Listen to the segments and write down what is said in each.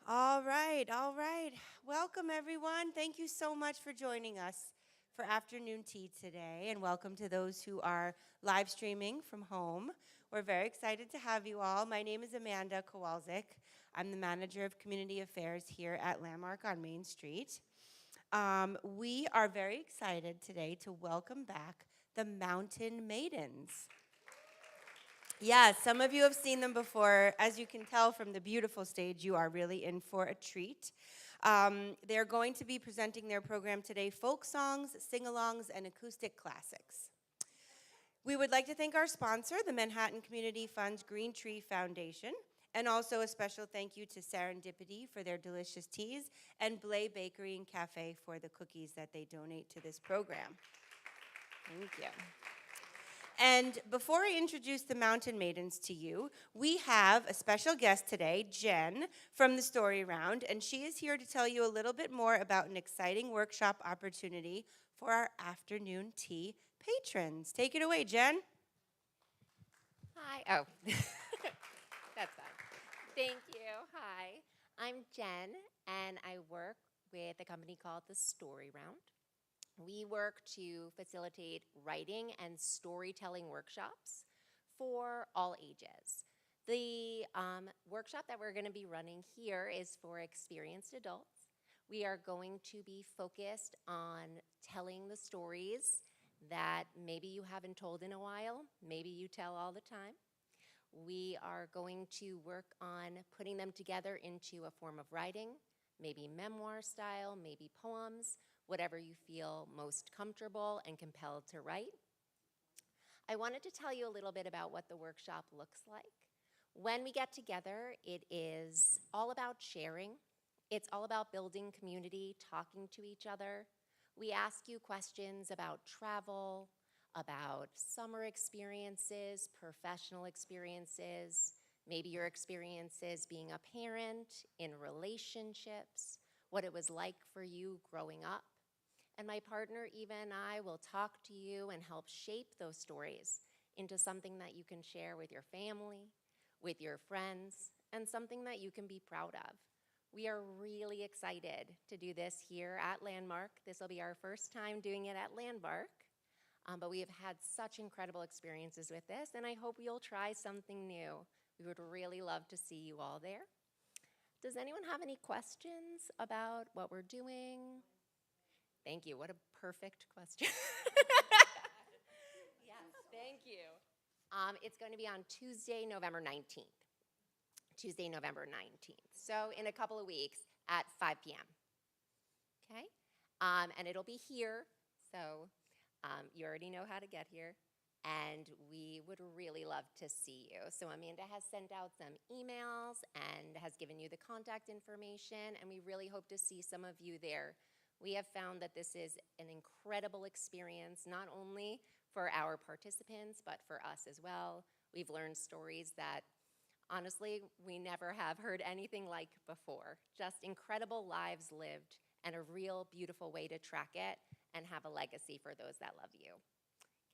All right, all right. Welcome, everyone. Thank you so much for joining us for afternoon tea today, and welcome to those who are live streaming from home. We're very excited to have you all. My name is Amanda Kowalczyk. I'm the manager of community affairs here at Landmark on Main Street. We are very excited today to welcome back the Mountain Maidens. Yes, some of you have seen them before. As you can tell from the beautiful stage, you are really in for a treat. They're going to be presenting their program today, folk songs, sing-alongs, and acoustic classics. We would like to thank our sponsor, the Manhattan Community Fund's Green Tree Foundation, and also a special thank you to Serendipity for their delicious teas, and Blay Bakery and Cafe for the cookies that they donate to this program. Thank you. And before I introduce the Mountain Maidens to you, we have a special guest today, Jen, from the Story Round, and she is here to tell you a little bit more about an exciting workshop opportunity for our afternoon tea patrons. Take it away, Jen. Hi. Oh, that's fine. Thank you. Hi. I'm Jen, and I work with a company called the Story Round. We work to facilitate writing and storytelling workshops for all ages. The workshop that we're going to be running here is for experienced adults. We are going to be focused on telling the stories that maybe you haven't told in a while, maybe you tell all the time. We are going to work on putting them together into a form of writing, maybe memoir style, maybe poems, whatever you feel most comfortable and compelled to write. I wanted to tell you a little bit about what the workshop looks like. When we get together, it is all about sharing. It's all about building community, talking to each other. We ask you questions about travel, about summer experiences, professional experiences, maybe your experiences being a parent, in relationships, what it was like for you growing up. And my partner, Eva, and I will talk to you and help shape those stories into something that you can share with your family, with your friends, and something that you can be proud of. We are really excited to do this here at Landmark. This will be our first time doing it at Landmark, but we have had such incredible experiences with this, and I hope you'll try something new. We would really love to see you all there. Does anyone have any questions about what we're doing? Thank you. What a perfect question. Yes, thank you. It's going to be on Tuesday, November 19th. Tuesday, November 19th. So in a couple of weeks at 5 p.m. Okay? And it'll be here, so you already know how to get here. And we would really love to see you. So Amanda has sent out some emails and has given you the contact information, and we really hope to see some of you there. We have found that this is an incredible experience, not only for our participants, but for us as well. We've learned stories that, honestly, we never have heard anything like before. Just incredible lives lived, and a real beautiful way to track it and have a legacy for those that love you.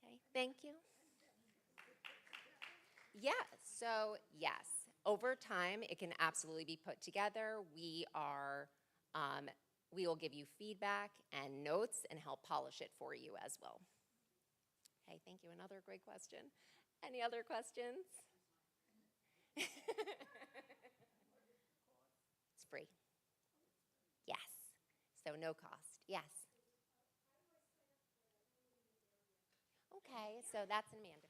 Okay, thank you. Yeah, so yes, over time, it can absolutely be put together. We will give you feedback and notes and help polish it for you as well. Okay, thank you. Another great question. Any other questions? It's free. Yes. So no cost. Yes. Okay, so that's Amanda.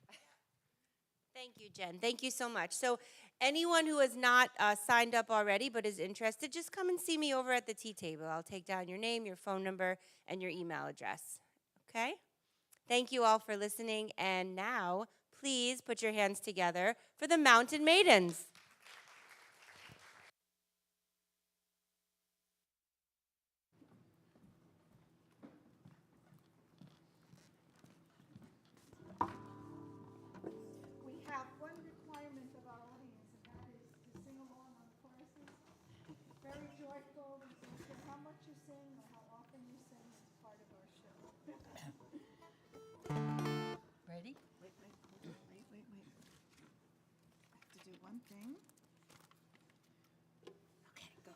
Thank you, Jen. Thank you so much. So anyone who has not signed up already but is interested, just come and see me over at the tea table. I'll take down your name, your phone number, and your email address. Okay? Thank you all for listening. And now, please put your hands together for the Mountain Maidens. We have one requirement of our audience, and that is to sing along on choruses. Very joyful. We don't care how much you sing or how often you sing. It's part of our show. Ready? Wait. I have to do one thing. Okay, go.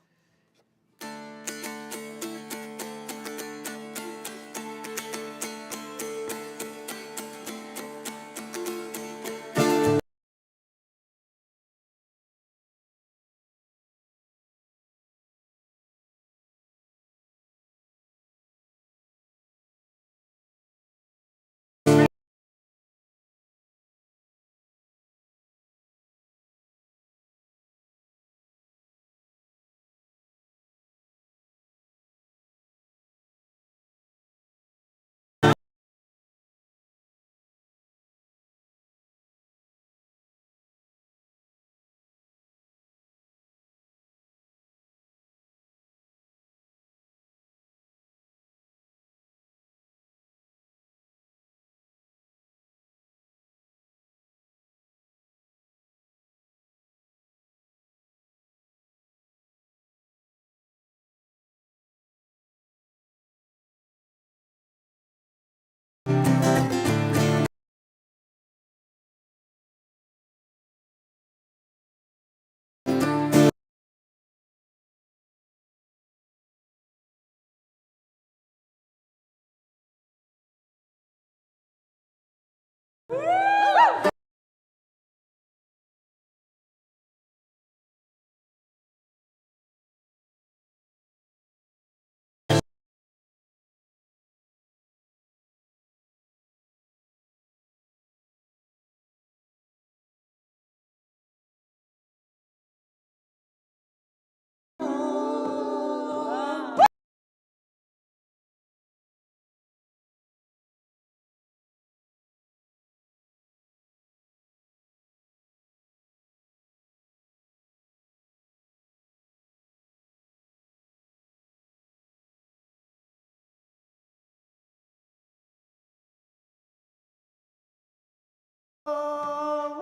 Oh,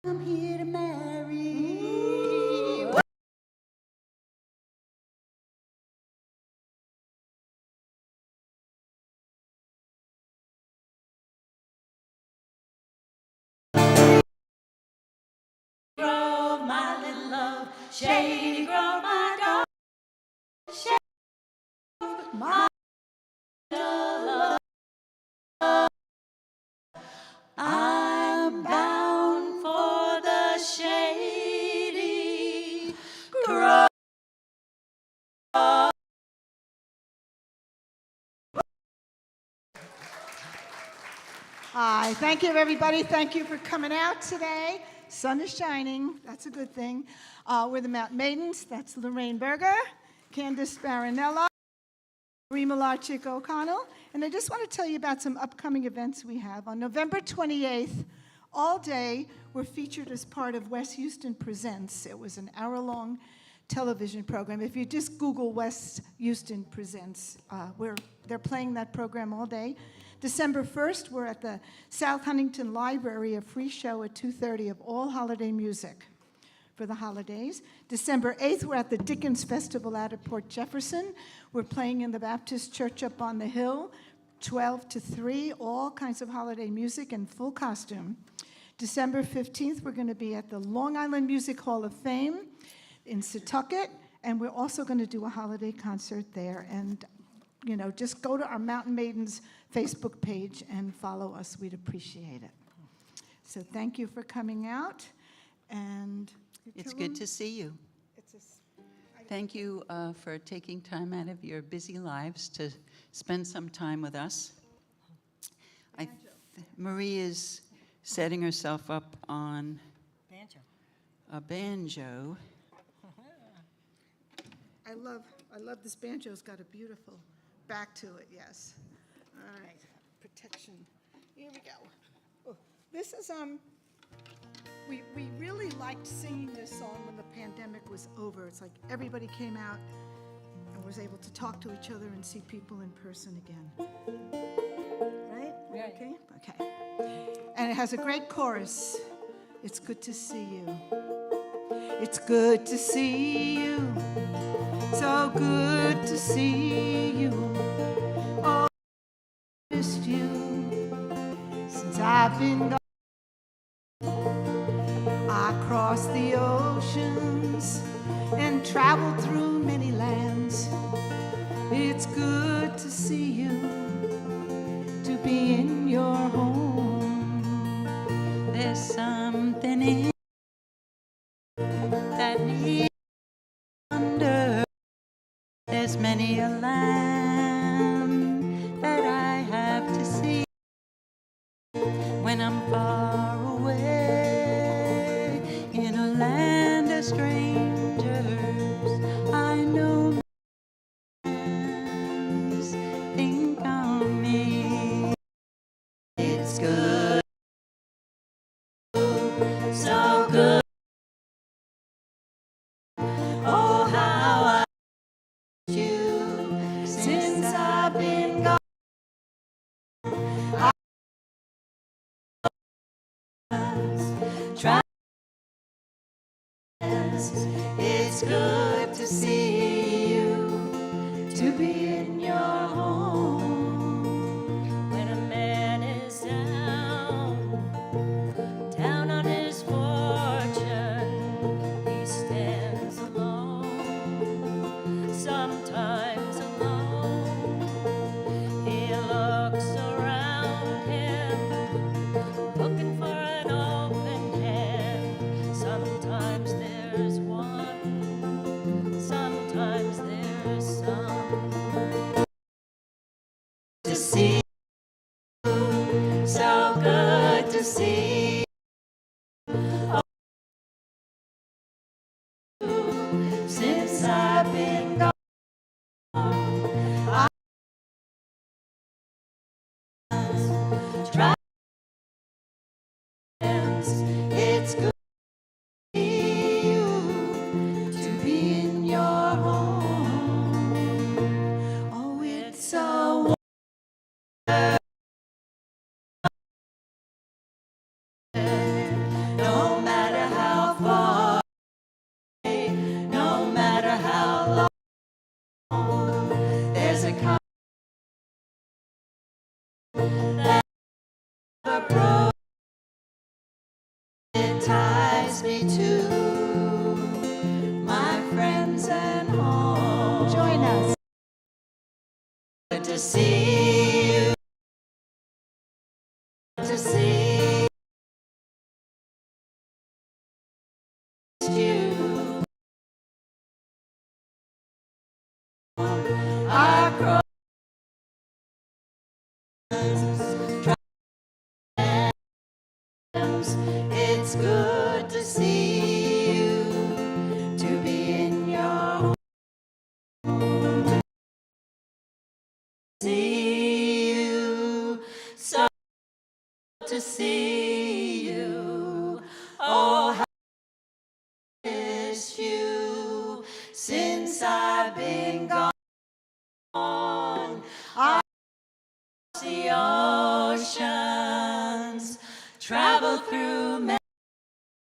I'm here to marry. Grove, my little love, shady grove, my dog, shady grove, my little love. I'm bound for the shady grove. Hi, thank you, everybody. Thank you for coming out today. Sun is shining. That's a good thing. We're the Maidens. That's Lorraine Berger, Candace Baronella, Rima Larchick O'Connell. And I just want to tell you about some upcoming events we have. On November 28th, all day, we're featured as part of West Houston Presents. It was an hour-long television program. If you just Google West Houston Presents, they're playing that program all day. December 1st, we're at the South Huntington Library, a free show at 2:30 of all holiday music for the holidays. December 8th, we're at the Dickens Festival out at Port Jefferson. We're playing in the Baptist Church up on the hill, 12 to 3, all kinds of holiday music in full costume. December 15th, we're going to be at the Long Island Music Hall of Fame in Setauket, and we're also going to do a holiday concert there. And you know, just go to our Mountain Maidens Facebook page and follow us. We'd appreciate it. So thank you for coming out. And It's good to see you. Thank you for taking time out of your busy lives to spend some time with us. Marie is setting herself up on a banjo. I love this banjo. It's got a beautiful back to it, yes. All right, protection. Here we go. Oh, this is, we really liked singing this song when the pandemic was over. It's like everybody came out and was able to talk to each other and see people in person again. Right? Yeah. Okay? Okay. And it has a great chorus. It's good to see you. It's good to see you. So good to see you. Oh, I missed you since I've been gone. I crossed the oceans and traveled through many lands. It's good to see you, to be in your home. There's something in that needs wonder. There's many a land that I have to see when I'm far away in a land of strangers. I know friends think of me. It's good, so good. Oh, how I miss you since I've been gone. It's good to see you, to be in your home. When a man is down on his fortune, he stands alone, sometimes alone. He looks around him, looking for an open hand. Sometimes there's one, sometimes there's some. To see you, so good to see you. Since I've been gone. see you, to see you. Across it's good to see you, to be in your home. See you, so to see you. Oh, how I miss you since I've been gone. I see oceans, travel through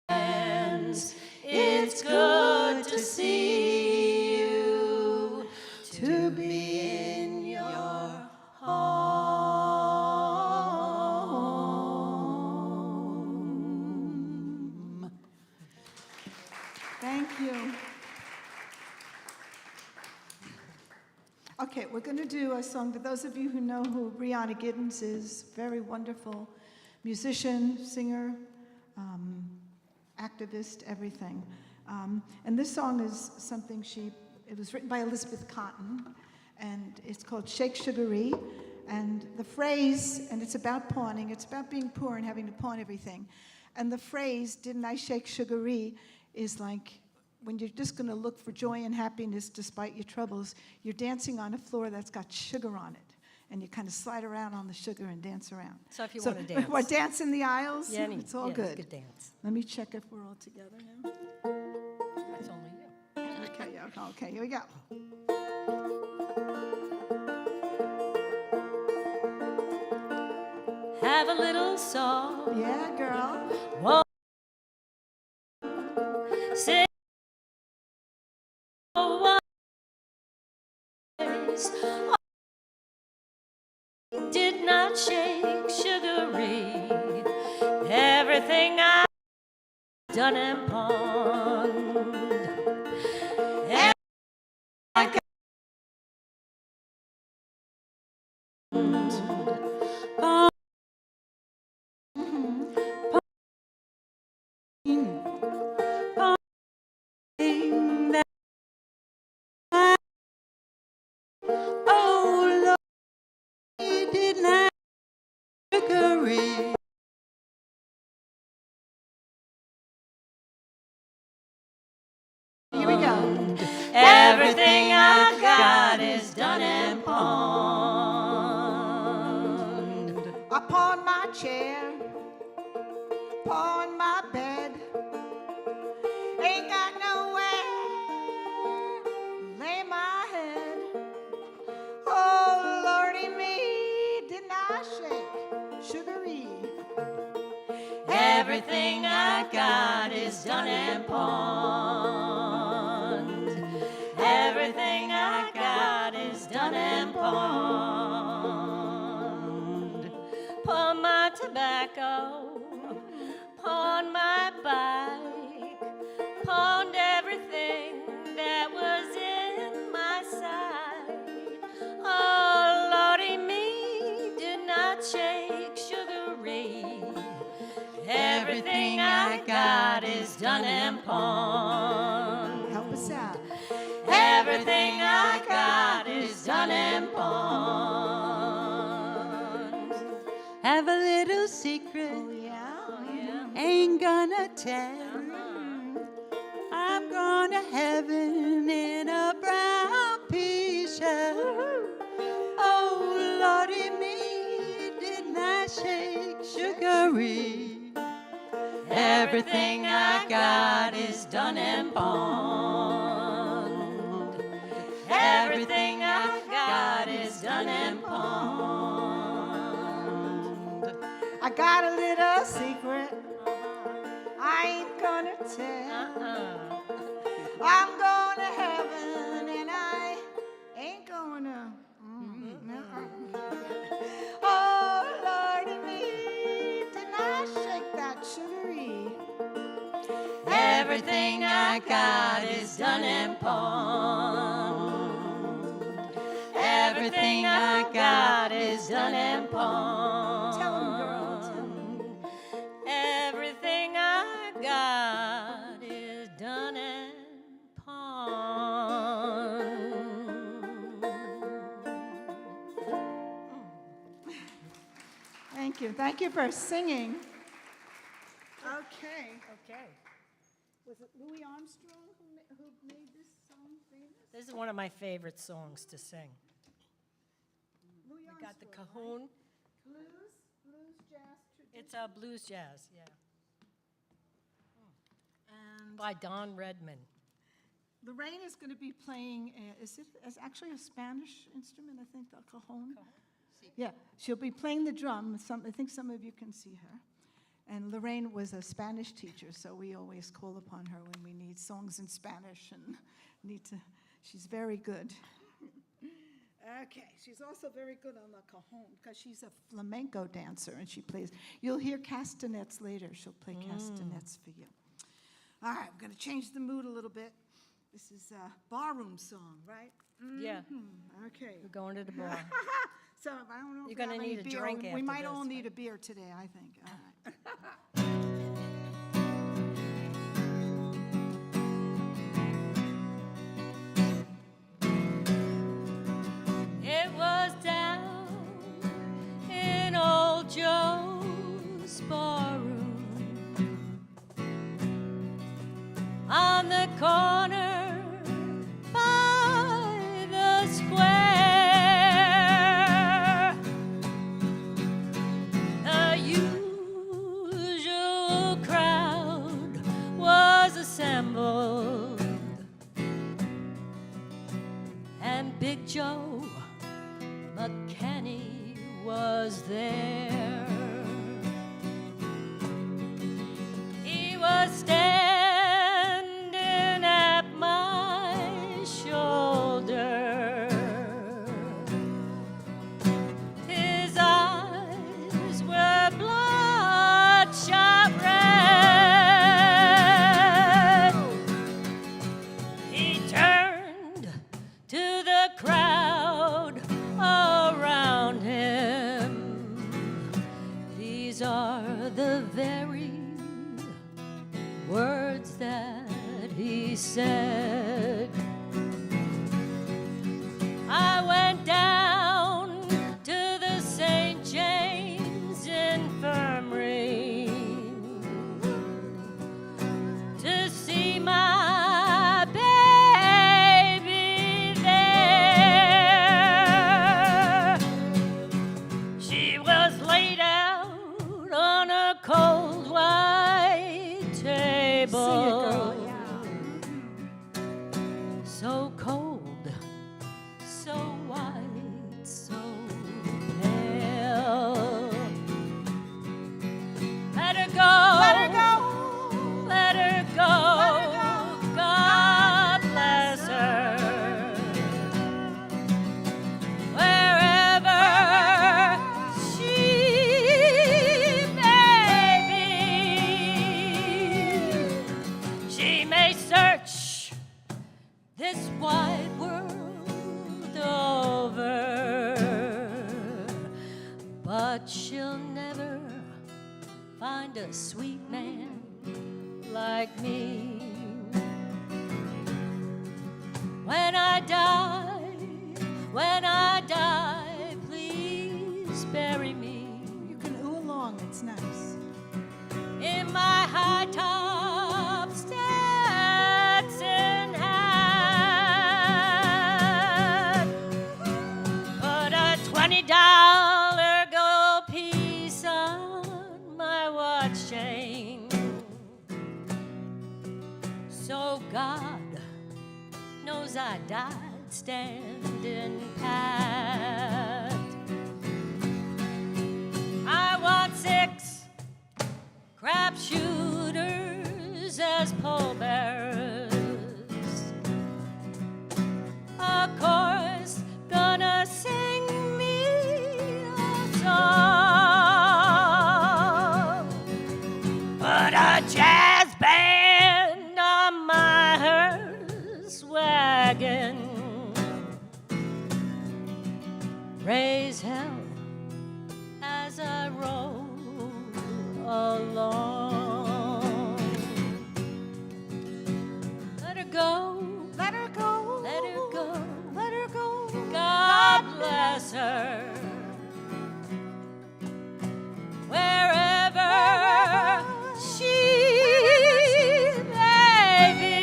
lands. It's good to see you, to be in your home. Thank you. Okay, we're going to do a song. For those of you who know who Brianna Giddens is, very wonderful musician, singer, activist, everything. And this song is something it was written by Elizabeth Cotton, and it's called Shake Sugaree. And the phrase, and it's about pawning, it's about being poor and having to pawn everything. And the phrase, didn't I shake sugaree, is like, when you're just going to look for joy and happiness despite your troubles, you're dancing on a floor that's got sugar on it. And you kind of slide around on the sugar and dance around. So if you want to dance. What, dance in the aisles? Yeah, It's all yeah, good. Good dance. Let me check if we're all together now. That's only you. Okay, here we go. Have a little song. Yeah, girl. Whoa. Say did not shake sugaree. Everything I've done and pawned. I got Oh, Lord, he did not agree. Here we go. everything I got is done and pawned. Upon my chair, upon my bed, ain't got nowhere to lay my head. Oh, Lordy me, didn't I shake sugaree? Everything I got is done and pawned. Everything I got is done and pawned. Pawn my tobacco, pawn my bike, pawned everything that was in my sight. Oh, Lordy me, did not shake sugaree. Everything I got is done and pawned. Help us out. Everything I got is done and pawned. Have a little secret, Oh, yeah? ain't gonna tell. I'm going to heaven in a brown pea-shell. Oh, Lordy me, didn't I shake sugaree? Everything I got is done and pawned. Everything I got is done and pawned. I got a little secret I ain't gonna tell. I'm going to heaven and I ain't gonna. Oh, Lordy me, didn't I shake that sugaree? Everything I got is done and pawned. Everything Everything I got is done and pawned. Tell 'em, girl, tell 'em. Everything I got is done and pawned. Thank you. Thank you for singing. Okay. Was it Louis Armstrong who made this song famous? This is one of my favorite songs to sing. Louis We got the Armstrong, cajon. right? Blues, jazz tradition. It's a blues jazz, yeah. And By Don Redman. Lorraine is going to be playing, it's actually a Spanish instrument, I think, the cajon. Yeah, she'll be playing the drum. I think some of you can see her. And Lorraine was a Spanish teacher, so we always call upon her when we need songs in Spanish and she's very good. Okay, she's also very good on the cajon because she's a flamenco dancer and she plays. You'll hear castanets later. She'll play castanets for you. All right, we're going to change the mood a little bit. This is a barroom song, right? Yeah, Okay. we're going to the bar. So I don't know if You're we gonna have any need a beer. drink We after might this, all need right? a beer today, I think. All right. It was down in old Joe Sparrow on the corner by the square. The usual crowd was assembled, and Big Joe McKenney was there. He was standing at my shoulder. His eyes were bloodshot red. He turned to the crowd around him. These are the very words that he said. I went down to the St. James Infirmary to see my baby there. She was laid out on a cold white table. Sing it, girl. Yeah. So cold, so white, so pale. Let her go. Let her go. Let her go. Let her go. God bless her. Wherever she may be, she may search this wide world over, but she'll never find a sweet man like me. When I die, please bury me You can ooh along, it's nice. in my high top Stetson hat. Put a $20 gold piece on my watch chain, so God knows I died standing pat. I want 6 crap shooters as pallbearers. Of course, gonna sing me a song, but a jazz band on my hearse wagon raise hell as I roll along. Let her go, Let her go. let her go. Let her go. God bless her. Wherever she may be,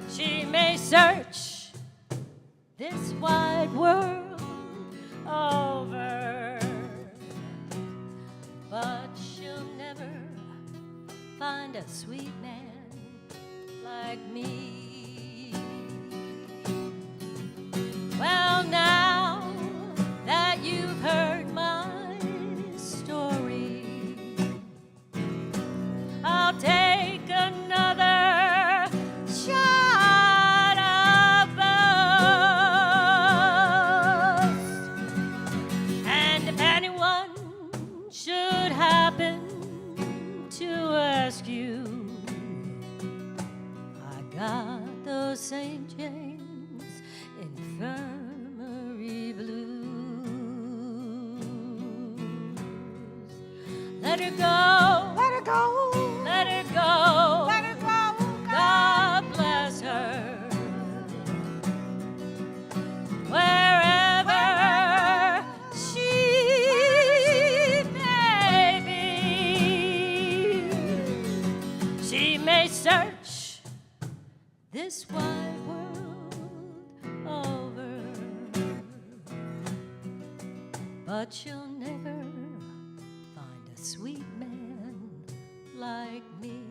she may search this wide world over, but she'll never find a sweet man like me. Well, now that you've heard my story, I'll take another shot of booze. And if anyone should happen to ask you, I got those St. James Infirmary blues. Let her go, Let her go. let her go. Let her go. God bless her. Wherever she may be, she may search this wide world over, but she'll never find a sweet man like me.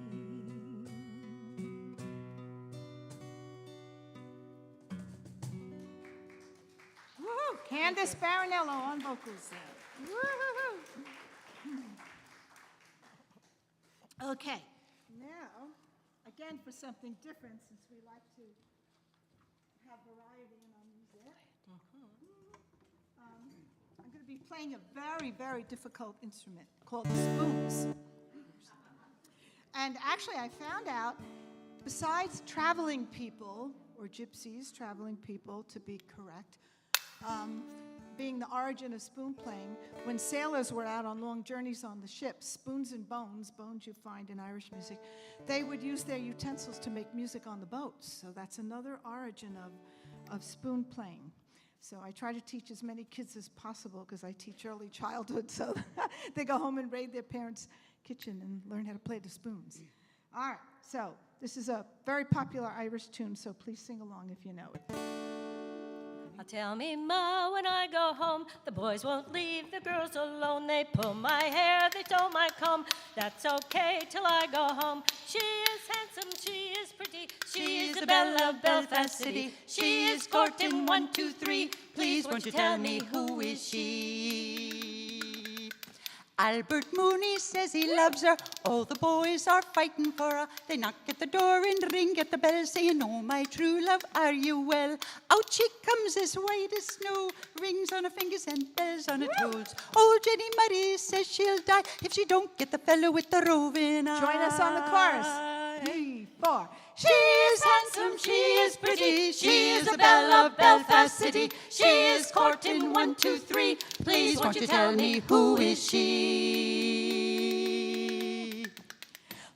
Woo! Candace Baronello on vocals there. Woo-hoo-hoo. Okay, now, again for something different, since we like to have variety in our music. I'm going to be playing a very, very difficult instrument called the spoons. And actually, I found out, besides traveling people, or gypsies, traveling people to be correct, being the origin of spoon playing, when sailors were out on long journeys on the ships, spoons and bones you find in Irish music, they would use their utensils to make music on the boats. So that's another origin of spoon playing. So I try to teach as many kids as possible because I teach early childhood, so they go home and raid their parents' kitchen and learn how to play the spoons. All right, so this is a very popular Irish tune, so please sing along if you know it. Tell me, Ma, when I go home, the boys won't leave the girls alone. They pull my hair, they stole my comb. That's okay till I go home. She is handsome, she is pretty, she is the belle of Belfast City. She is courting 1, 2, 3. Please won't you tell me who is she? Albert Mooney says he loves her. All the boys are fighting for her. They knock at the door and ring at the bell, saying, "Oh, my true love, are you well?" Out she comes as white as snow, rings on her fingers and bells on her toes. Old Jenny Murray says she'll die if she don't get the fellow with the roving eye. Join us on the chorus. 3, 4. She is handsome, she is pretty, she is the belle of Belfast City. She is courting 1, 2, 3. Please won't you tell me who is she?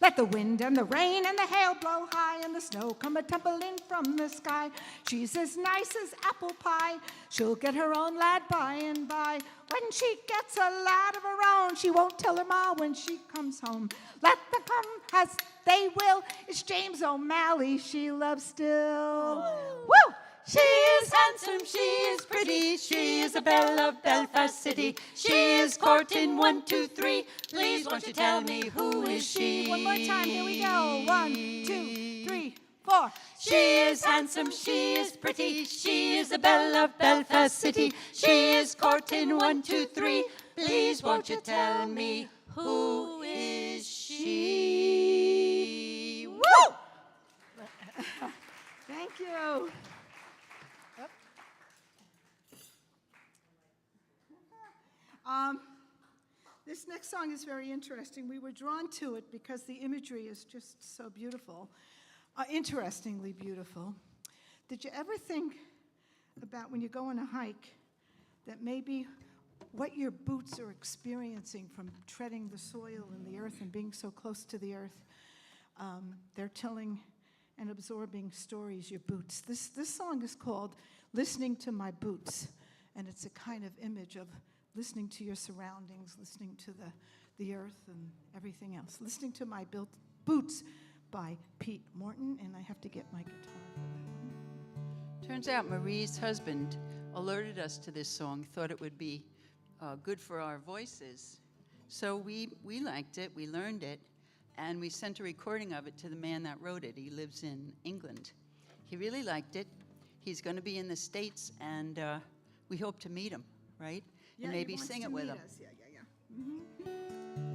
Let the wind and the rain and the hail blow high and the snow come a-tumbling from the sky. She's as nice as apple pie. She'll get her own lad by and by. When she gets a lad of her own, she won't tell her ma when she comes home. Let them come as they will. It's James O'Malley she loves still. Woo! She is handsome, she is pretty, she is the belle of Belfast City. She is courting 1, 2, 3. Please won't you tell me who is she? One more time, here we go. 1, 2, 3, 4. She is handsome, she is pretty, she is the belle of Belfast City. She is courting 1, 2, 3. Please won't you tell me who is she? Woo! Thank you. This next song is very interesting. We were drawn to it because the imagery is just so beautiful, interestingly beautiful. Did you ever think about when you go on a hike, that maybe what your boots are experiencing from treading the soil and the earth and being so close to the earth, they're telling and absorbing stories, your boots. This song is called Listening to My Boots, and it's a kind of image of listening to your surroundings, listening to the earth and everything else. Listening to My Boots by Pete Morton, and I have to get my guitar for that one. Turns out Marie's husband alerted us to this song, thought it would be good for our voices. So we liked it, we learned it, and we sent a recording of it to the man that wrote it. He lives in England. He really liked it. He's going to be in the States, and we hope to meet him, right? Yeah, and he maybe wants sing to it with meet him. us. Yeah. Mm-hmm.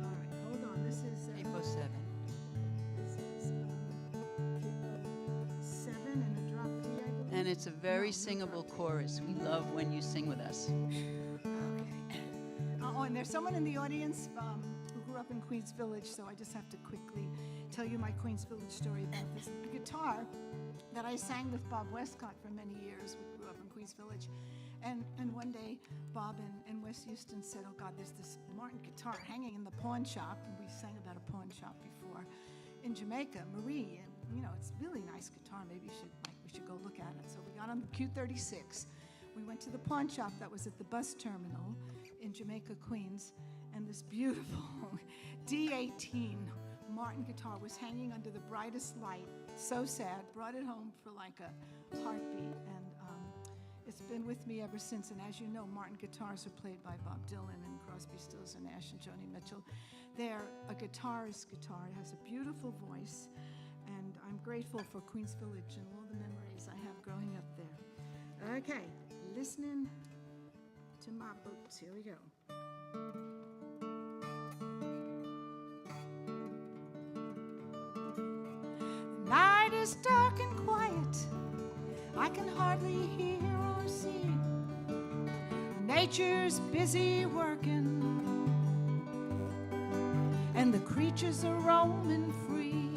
All right, hold on. This is 807. this is 7 and a drop D, I believe. And it's a very No singable drop D. chorus. We love when you sing with us. Okay. Oh, and there's someone in the audience who grew up in Queens Village, so I just have to quickly tell you my Queens Village story about this guitar that I sang with Bob Westcott for many years. We grew up in Queens Village. And one day, Bob and Wes Houston said, oh, God, there's this Martin guitar hanging in the pawn shop. And we sang about a pawn shop before in Jamaica, Marie. And, you know, it's a really nice guitar. Maybe we should go look at it. So we got on the Q36. We went to the pawn shop that was at the bus terminal in Jamaica, Queens. And this beautiful D18 Martin guitar was hanging under the brightest light. So sad. Brought it home for like a heartbeat. And it's been with me ever since, and as you know, Martin guitars are played by Bob Dylan and Crosby, Stills and Nash and Joni Mitchell. They're a guitarist's guitar. It has a beautiful voice, and I'm grateful for Queens Village and all the memories I have growing up there. Okay, listening to my boots. Here we go. The night is dark and quiet. I can hardly hear or see. Nature's busy working, and the creatures are roaming free.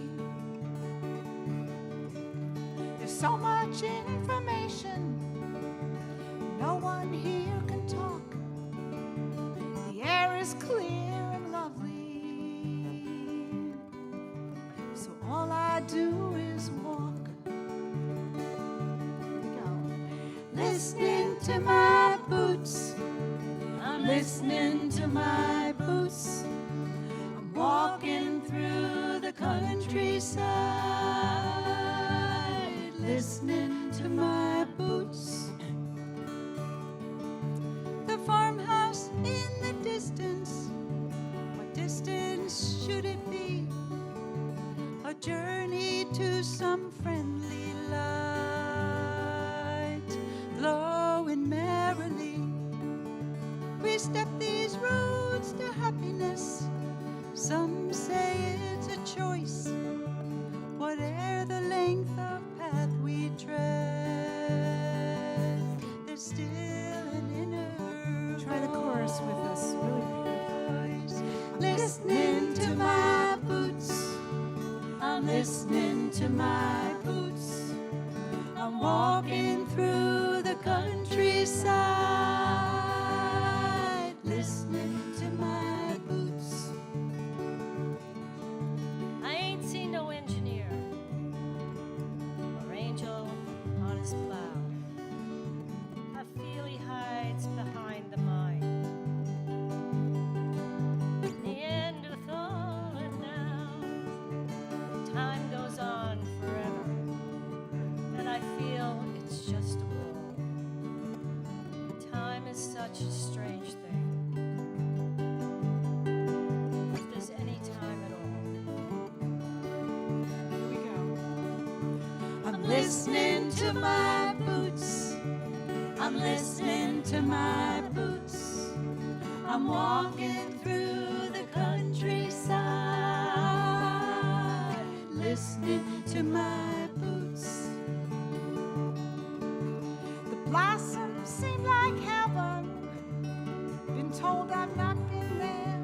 There's so much information, no one here can talk. The air is clear and lovely, so all I do is walk. Listening to my boots, I'm listening to my boots. I'm walking through the countryside, listening to my boots. The farmhouse in the distance, what distance should it be? A journey to some friendly light. Glowing merrily, we step these roads to happiness. Some say it's a choice, whate'er the length of path we tread. There's still an inner try the chorus with us, really beautiful. Listening to my boots, I'm listening to my boots. I'm walking through the countryside, listening to my boots. I ain't seen no engineer or angel on his plow. I feel he hides behind the mind. The end of all and now, time goes on forever, and I feel it's just a wall. Time is such a strange thing. If there's any time at all. Here we go. I'm listening to my boots. I'm listening to my boots. I'm walking through the countryside, listening to my boots. The blossoms seem like heaven. Been told I've not been there,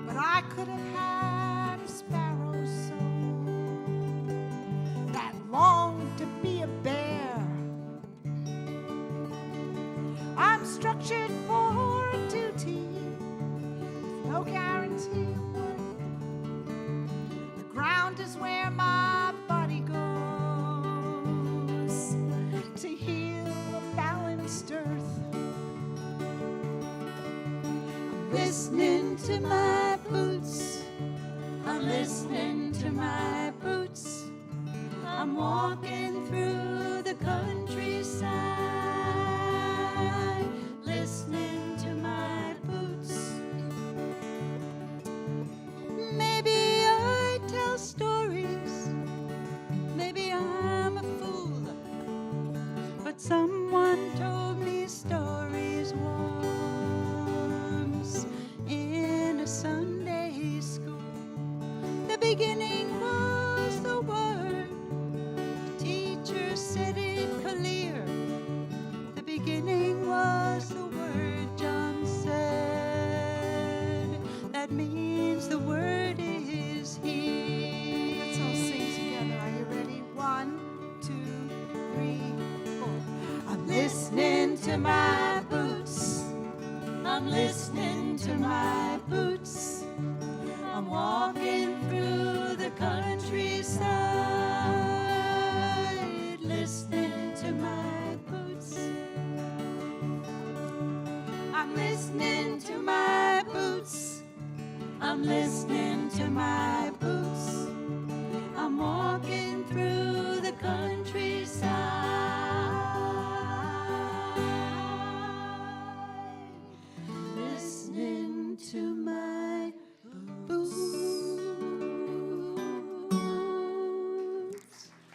but I could have had a sparrow soul that longed to be a bear. to my boots. I'm listening to my boots. I'm walking through the countryside, listening to my boots. Maybe I tell stories, maybe I'm a fool, but someone told me stories once in a Sunday school. The beginning was the word, the teacher said it clear. The beginning was the word John said. That means the word is here. Let's all sing together. Are you ready? 1, 2, 3, 4. I'm listening to my boots. I'm listening to my boots. I'm walking through the countryside, listening to my boots. I'm listening to my boots. I'm listening to my boots. I'm walking through the countryside, listening to my boots.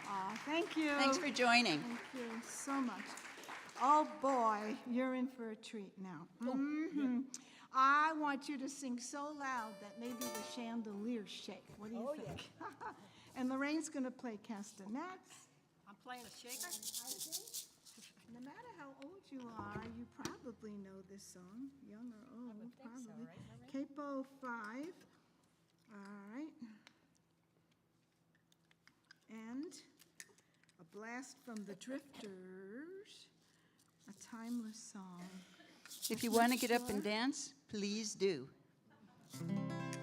Aw, thank you. Thanks for joining. Thank you so much. Oh boy, you're in for a treat now. I want you to sing so loud that maybe the chandeliers shake. What do you think? And Lorraine's going to play castanets. I'm playing a shaker. No matter how old you are, you probably know this song, young or old, think so, probably. right, Lorraine? Capo 5. All right. And a blast from the Drifters, a timeless song. If you want to get up and dance, please do.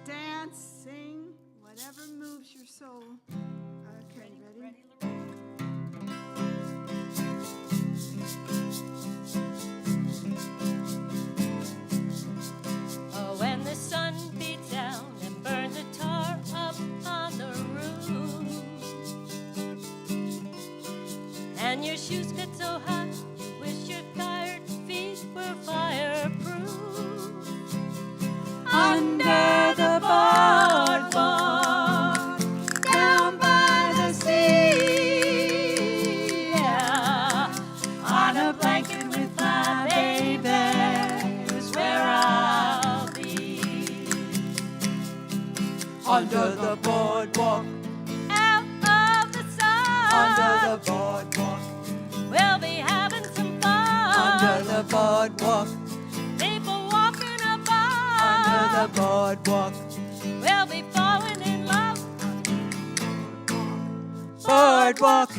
Dance, sing, whatever moves your soul. Okay, ready? Oh, when the sun beats down and burns the tar up on the roof, and your shoes get so hot, you wish your tired feet were fireproof. Under the boardwalk, down by the sea, yeah, on a blanket with my baby is where I'll be. Under the boardwalk, Out of the sun, under the boardwalk, we'll be having some fun. under the boardwalk, People walking about, under the boardwalk, we'll be falling in love. boardwalk.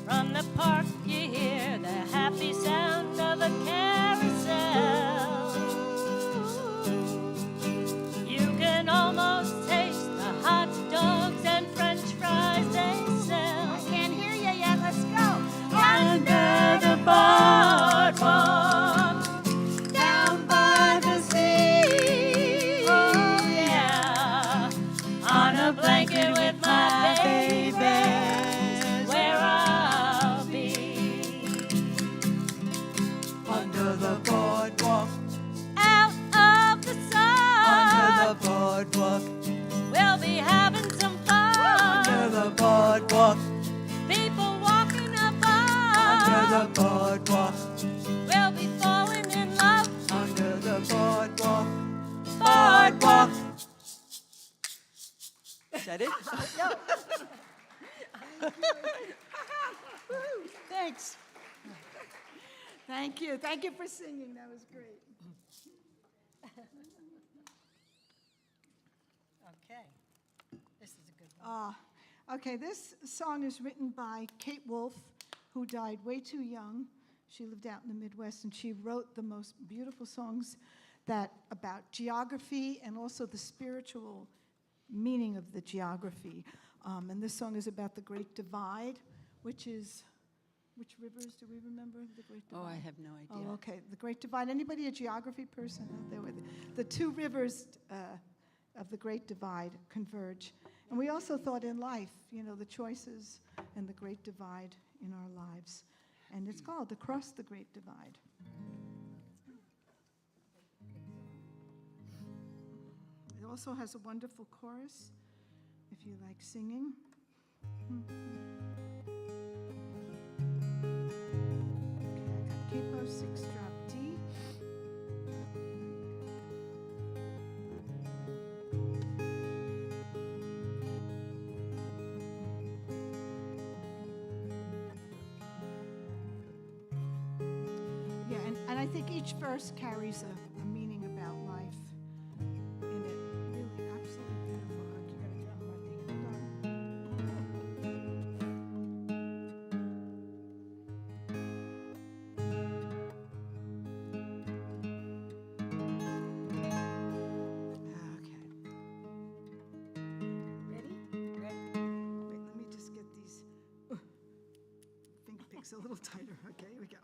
From the park you hear the happy sound of a carousel. You can almost taste the hot dogs and french fries they sell. Can't hear you yet, let's go. Under the boardwalk, down by the sea, Oh yeah, on a blanket with my baby, where I'll be. under the boardwalk, Out of the under sun, the boardwalk, we'll be having some fun. under the boardwalk, People walking under the about, boardwalk, we'll be falling in love. under the boardwalk, boardwalk. Is that it? Thanks. Thank you. Thank you for singing. That was great. Okay, this is a good one. Okay, this song is written by Kate Wolf, who died way too young. She lived out in the Midwest, and she wrote the most beautiful songs that about geography and also the spiritual meaning of the geography. And this song is about the Great Divide, which is Which rivers do we remember? The Great Divide. Oh, I have no idea. Oh, okay. The Great Divide. Anybody a geography person out there with the two rivers of the Great Divide converge? And we also thought in life, the choices and the Great Divide in our lives. And it's called Across the Great Divide. It also has a wonderful chorus, if you like singing. Okay, I got capo 6 drop D. Yeah, and I think each verse carries a meaning about life in it. Really, absolutely beautiful. You gotta get on my thing. Okay. Ready? Wait, let me just get these finger picks a little tighter. Okay, here we go.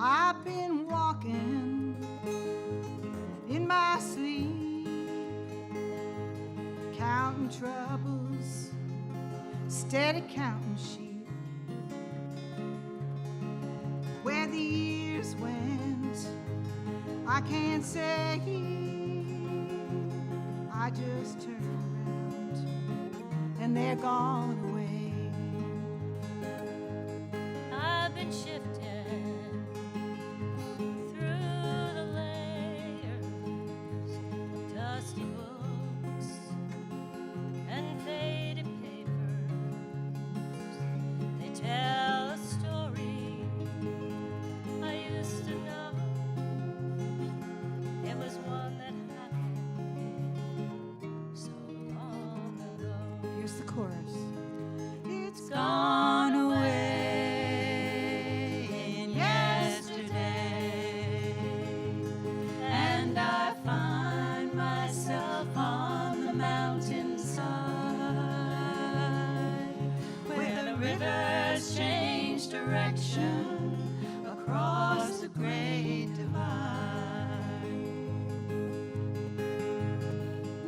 I've been walking in my sleep, counting troubles, steady counting sheep. Where the years went, I can't say. I just turn around and they're gone away. I've been shifting through the layers of dusty books and faded papers. They tell a story I used to know. It was one that happened so long ago. Here's the chorus. It's Gone away in yesterday, and I find myself on the mountainside, where the rivers change direction across the great divide.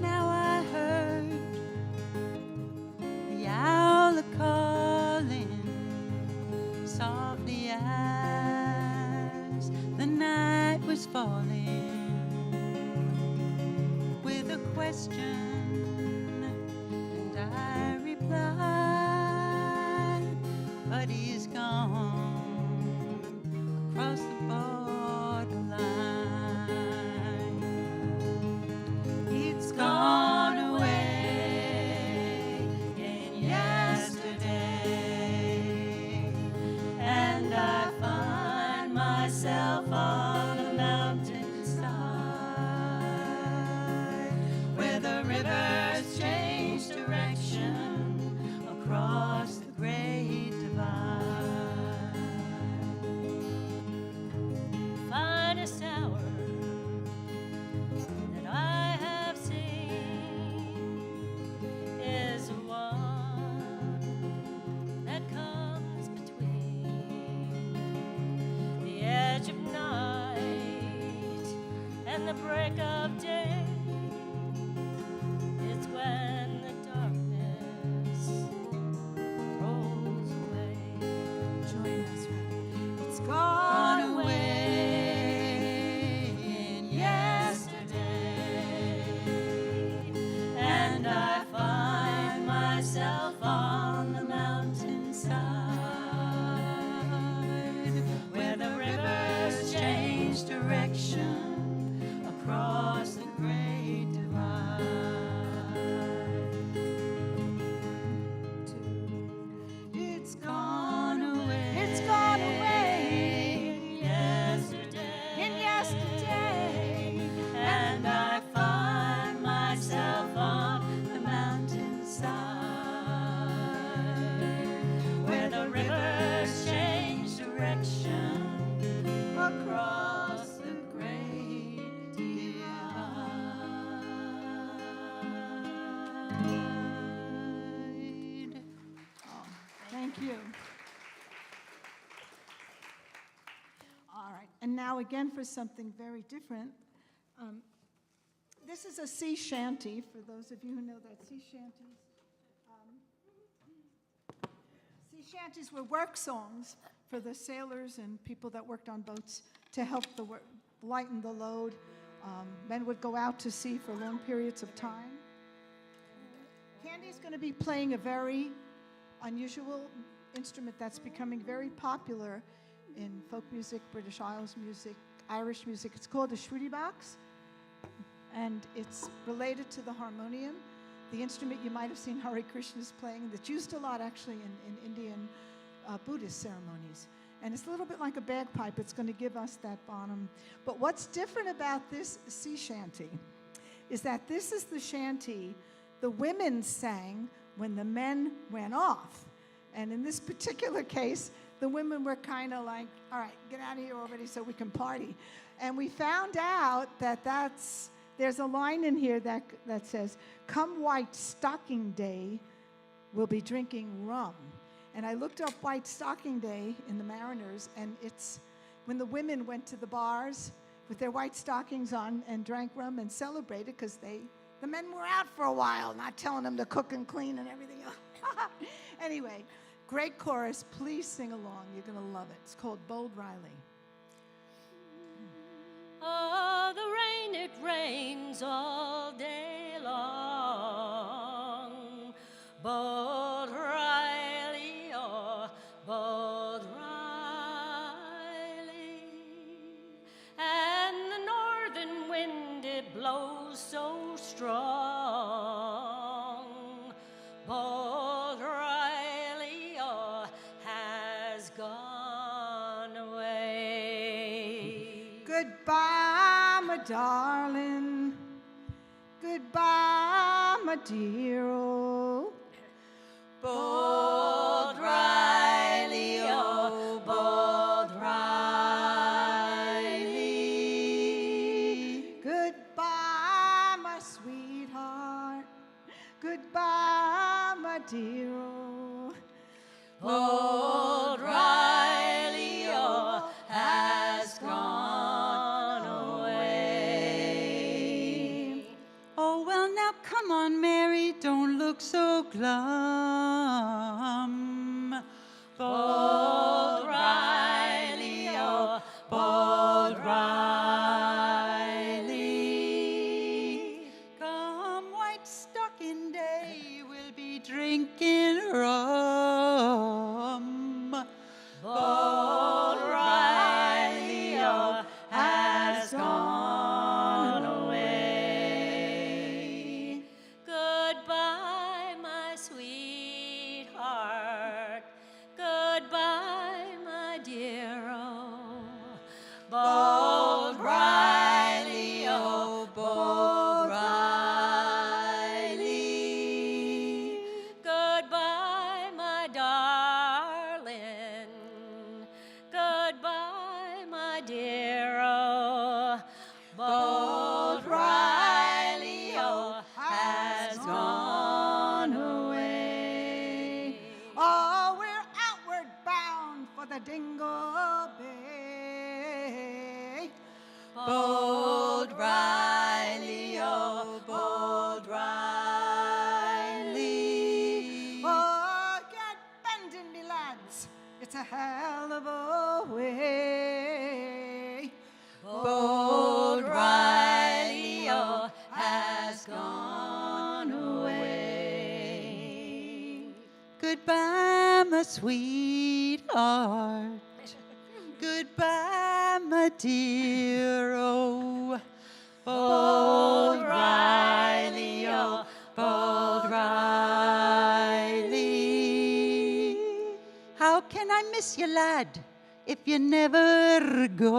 Now I heard the owl calling softly as the night was falling, with a question, and I replied, but he's gone across the borderline. It's gone away in yesterday, and I find myself on the mountainside, where the rivers change direction across the great divide. Finest hour that I have seen is the one that comes between the edge of night and the break of day. It's when the darkness rolls away. Join us. It's Gone away in yesterday, and I find myself on the mountainside, where the rivers change direction across the great now again for something very different. This is a sea shanty, for those of you who know that sea shanties. Sea shanties were work songs for the sailors and people that worked on boats to help lighten the load. Men would go out to sea for long periods of time. Candy's going to be playing a very unusual instrument that's becoming very popular in folk music, British Isles music, Irish music. It's called a shruti box, and it's related to the harmonium, the instrument you might have seen Hare Krishnas playing that's used a lot actually in Indian Buddhist ceremonies. And it's a little bit like a bagpipe. It's going to give us that bottom. But what's different about this sea shanty is that this is the shanty the women sang when the men went off. And in this particular case, the women were kind of like, all right, get out of here already so we can party. And we found out that there's a line in here that says, come White Stocking Day, we'll be drinking rum. And I looked up White Stocking Day in the Mariners, and it's when the women went to the bars with their white stockings on and drank rum and celebrated because the men were out for a while, not telling them to cook and clean and everything else. Anyway, great chorus. Please sing along. You're going to love it. It's called Bold Riley. Oh, the rain, it rains all day long. Bold Riley, oh, Bold Riley. And the northern wind, it blows so strong. Bold Riley, oh, has gone away. Goodbye, my darling. Goodbye, my dear. Oh. Bold Riley, oh, Bold Riley. Goodbye, my sweetheart. Goodbye, my dear. Bold Riley, oh, has gone away. Oh, well, now come on, Mary, don't look so glum. Bold Riley, oh, Bold Riley. Come White Stocking Day, we'll be drinking rum. Bold Riley, oh, has gone away. Goodbye, my sweetheart. Goodbye, my dear. Oh, Bold Riley, oh, Bold Riley. goodbye, my darling. Goodbye, my dear. Oh, Bold Riley, oh, has gone away. Oh, we're outward bound for the Dingle Bay. Bold Riley, oh, Bold Riley. Oh, get bending, me lads. It's a hell of a way. Bold Riley, oh, has gone away. Goodbye, my sweetheart. Goodbye, my dear. Oh, Bold Riley, oh, Bold Riley. How can I miss you, lad, if you never go?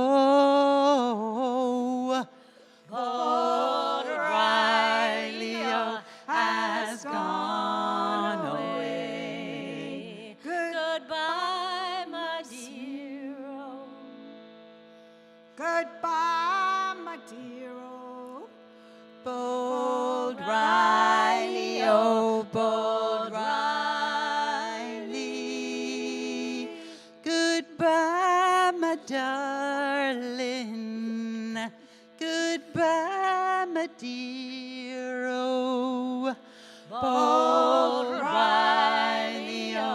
Bold Riley, oh, has gone away. goodbye, my dear. Oh, Goodbye, my dear. Oh. Bold Riley, oh, Bold Riley. Goodbye, my darling. Goodbye, my dear. Oh, Bold Romeo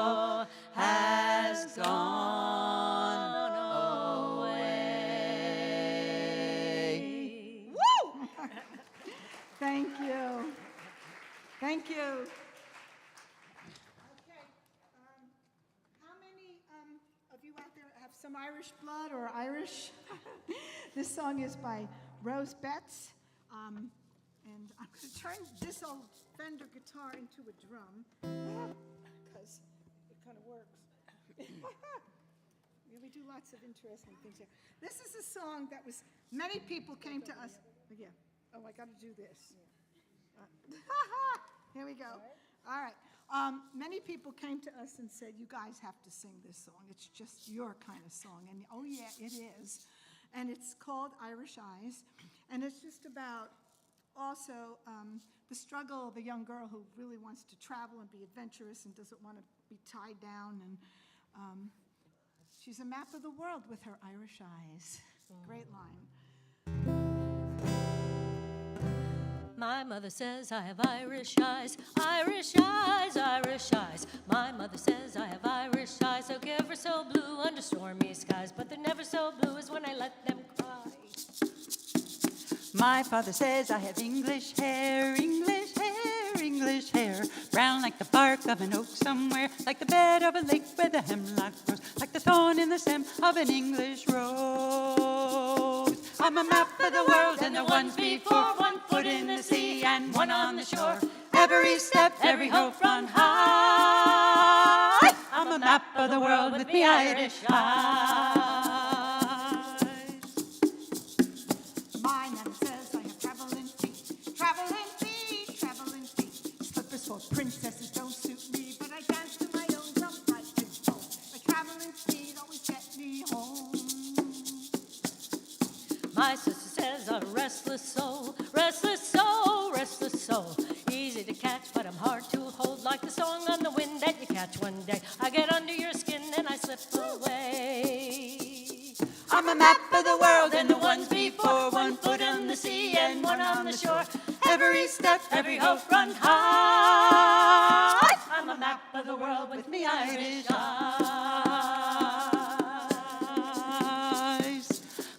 has gone away. Woo! Thank you. Thank you. Okay. How many of you out there have some Irish blood or Irish? This song is by Rose Betts. And I'm going to turn this old Fender guitar into a drum because it kind of works. Yeah, we do lots of interesting things here. This is a song that was, many people came to us. Yeah. Oh, I got to do this. Here we go. All right. Many people came to us and said, you guys have to sing this song. It's just your kind of song. And oh, yeah, it is. And it's called Irish Eyes. And it's just about also the struggle of a young girl who really wants to travel and be adventurous and doesn't want to be tied down. And she's a map of the world with her Irish eyes. Great line. My mother says I have Irish eyes, Irish eyes, Irish eyes. My mother says I have Irish eyes, look ever so blue under stormy skies, but they're never so blue as when I let them cry. My father says I have English hair, English hair, English hair. Brown like the bark of an oak somewhere, like the bed of a lake where the hemlock grows, like the thorn in the stem of an English rose. I'm a map of the world and the ones before, one foot in the sea and one on the shore. Every step, every hope run high. I'm a map of the world with me Irish eyes. My nana says I have traveling feet, traveling feet, traveling feet. Slippers for princesses don't suit me, but I dance to my own drum right to home. My traveling feet always get me home. My sister says I'm a restless soul, restless soul, restless soul. Easy to catch, but I'm hard to hold, like the song on the wind that you catch one day. I get under your skin and I slip away. I'm a map of the world and the ones before, one foot on the sea and one on the shore. Every step, every hope run high. I'm a map of the world with me Irish eyes.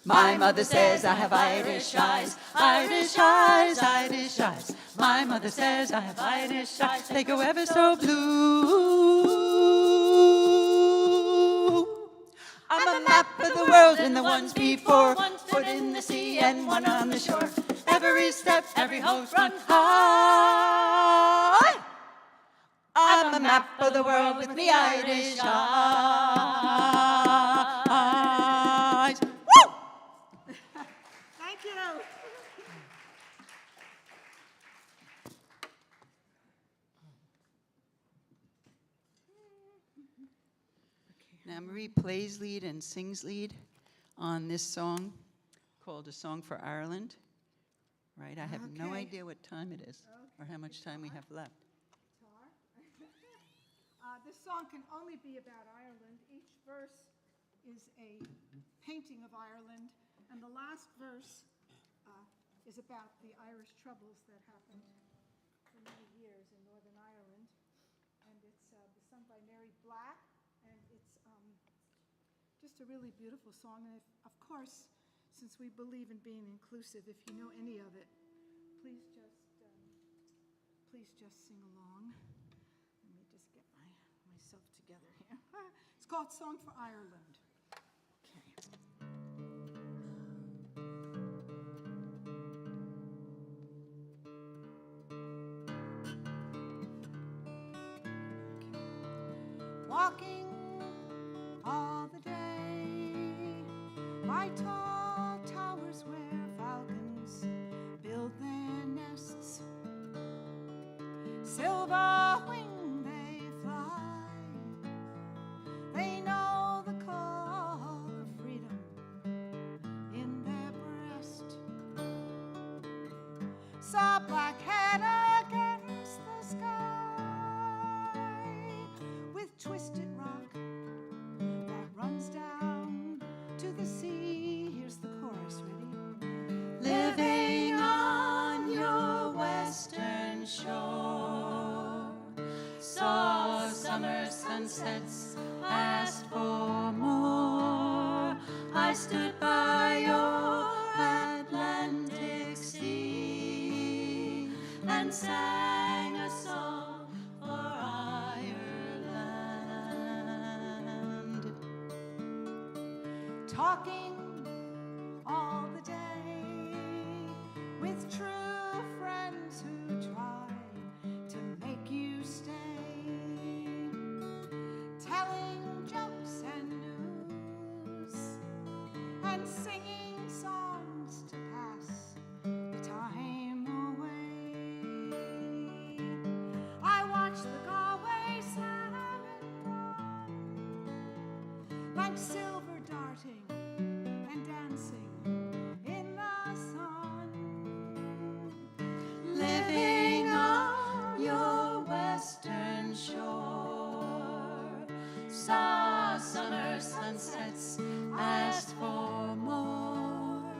My mother says I have Irish eyes, Irish eyes, Irish eyes. My mother says I have Irish eyes, they go ever so blue. I'm a map of the world and the ones before, one foot in the sea and one on the shore. Every step, every hope run high. I'm a map of the world with me Irish eyes. Woo! Thank you. Now, Marie plays lead and sings lead on this song called A Song for Ireland. Right? I have no Okay. idea what time it is or how much time we have left. Guitar. This song can only be about Ireland. Each verse is a painting of Ireland, and the last verse is about the Irish troubles that happened for many years in Northern Ireland. And it's sung by Mary Black, and it's just a really beautiful song. And of course, since we believe in being inclusive, if you know any of it, please just sing along. Let me just get myself together here. It's called Song for Ireland. Okay. Walking all the day by tall towers where falcons build their nests. Silver wing they fly. They know the call of freedom in their breast. Saw black head against the sky with twisted rock that runs down to the sea. Here's the chorus, ready? Living sunsets asked for more. I stood by your Atlantic sea and sang a song for Ireland. Talking all the day with true friends who try to make you stay, telling jokes and news and singing songs to pass the time away. I watch the Galway salmon run like silver darting and dancing in the sun. Living on your western shore, saw summer sunsets, asked for more.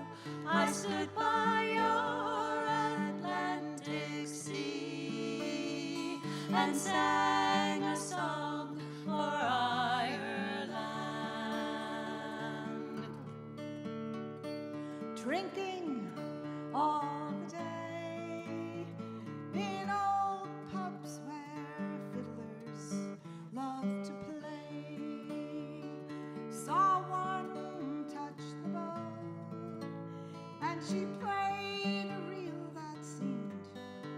I stood by your Atlantic sea and sang a song for Ireland. Drinking all the day in old pubs where fiddlers love to play. Saw one touch the bow, and she played a reel that seemed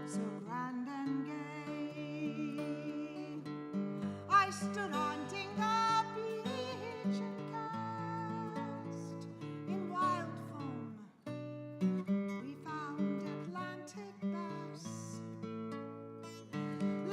so grand and gay. I stood on Dingle Beach and cast in wild foam. We found Atlantic bass.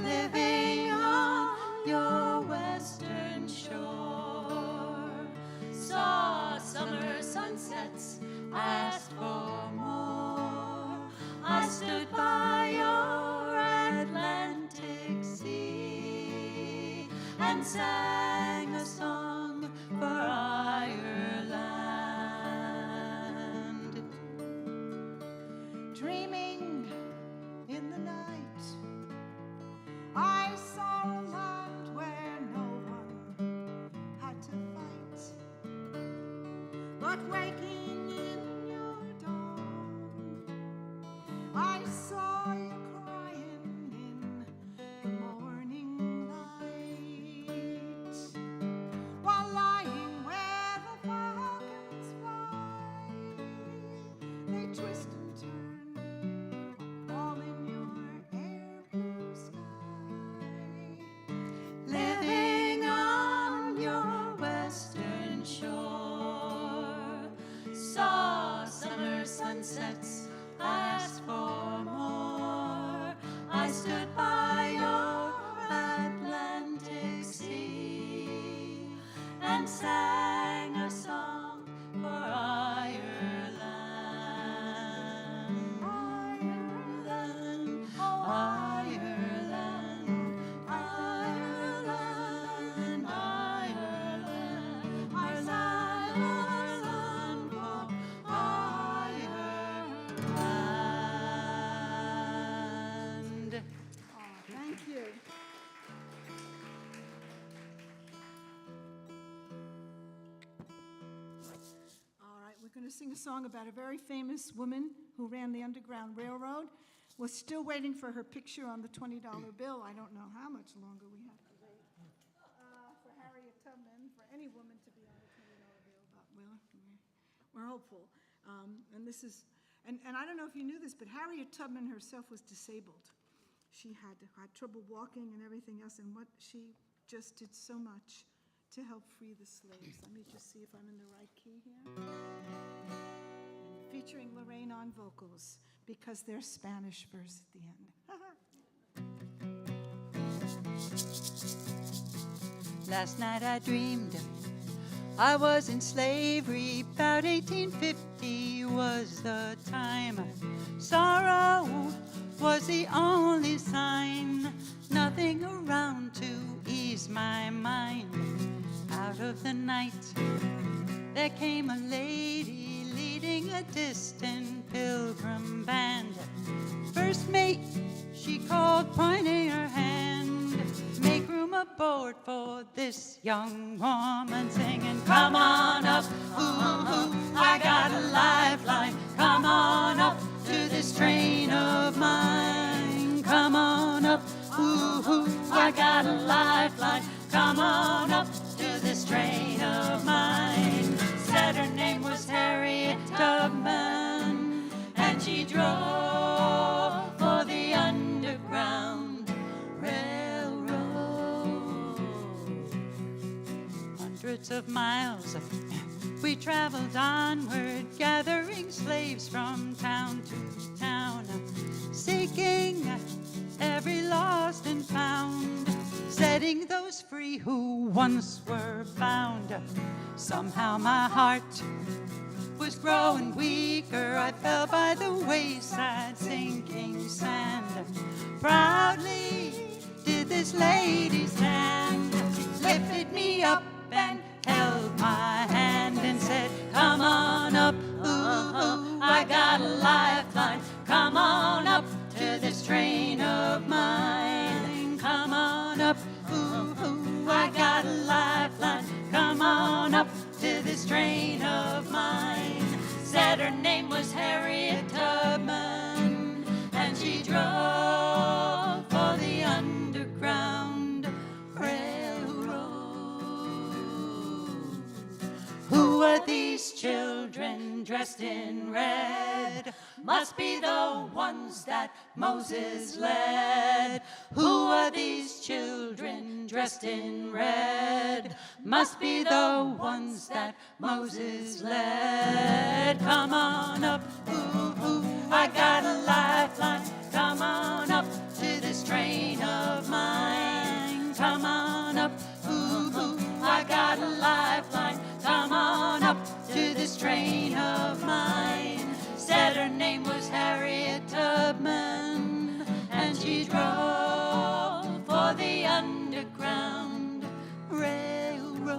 Living on your western shore, saw summer sunsets, asked for more. I stood by your Atlantic sea and sang a song for Ireland. Dreaming in the night, I saw a land where no one had to fight. But waking in your dawn, I saw you crying in the morning light, while lying where the falcons fly. They twist and turn, all in your air blue sky. Living on your western shore, saw summer sunsets, asked for more. I stood by your Atlantic sea and sang a song for Ireland. Ireland, oh Ireland, Ireland, Ireland, our land for Ireland. Oh, thank you. All right, we're going to sing a song about a very famous woman who ran the Underground Railroad. We're still waiting for her picture on the $20 bill. I don't know how much longer we have to wait for Harriet Tubman, for any woman to be on a $20 bill, but we're hopeful. And this is, and I don't know if you knew this, but Harriet Tubman herself was disabled. She had trouble walking and everything else, and what she just did so much to help free the slaves. Let me just see if I'm in the right key here. And featuring Lorraine on vocals, because there's Spanish verse at the end. Last night I dreamed I was in slavery. About 1850 was the time. Sorrow was the only sign. Nothing around to ease my mind. Out of the night there came a lady leading a distant pilgrim band. First mate, she called, pointing her hand, make room aboard for this this young woman singing, come on up, ooh, ooh, I got a lifeline. Come on up to this train of mine. Come on up, ooh, ooh, I got a lifeline. Come on up to this train of mine. Said her name was Harriet Tubman, and she drove for the Underground Railroad. Hundreds of miles we traveled onward, gathering slaves from town to town, seeking every lost and found, setting those free who once were bound. Somehow my heart was growing weaker. I fell by the wayside, sinking sand. Proudly did this lady's hand, lifted me up and held my hand and said, come on up, ooh, ooh, I got a lifeline. Come on up to this train of mine. Come on up, ooh, ooh, I got a lifeline. Come on up to this train of mine. Said her name was Harriet Tubman, and she drove for the Underground Railroad. Who are these children dressed in red? Must be the ones that Moses led. Who are these children dressed in red? Must be the ones that Moses led. Come on up, ooh, ooh, I got a lifeline. Come on up to this train of mine. Come on up, ooh, ooh, I got a lifeline. Come on up to this train of mine. Said her name was Harriet Tubman, and she drove for the Underground Railroad.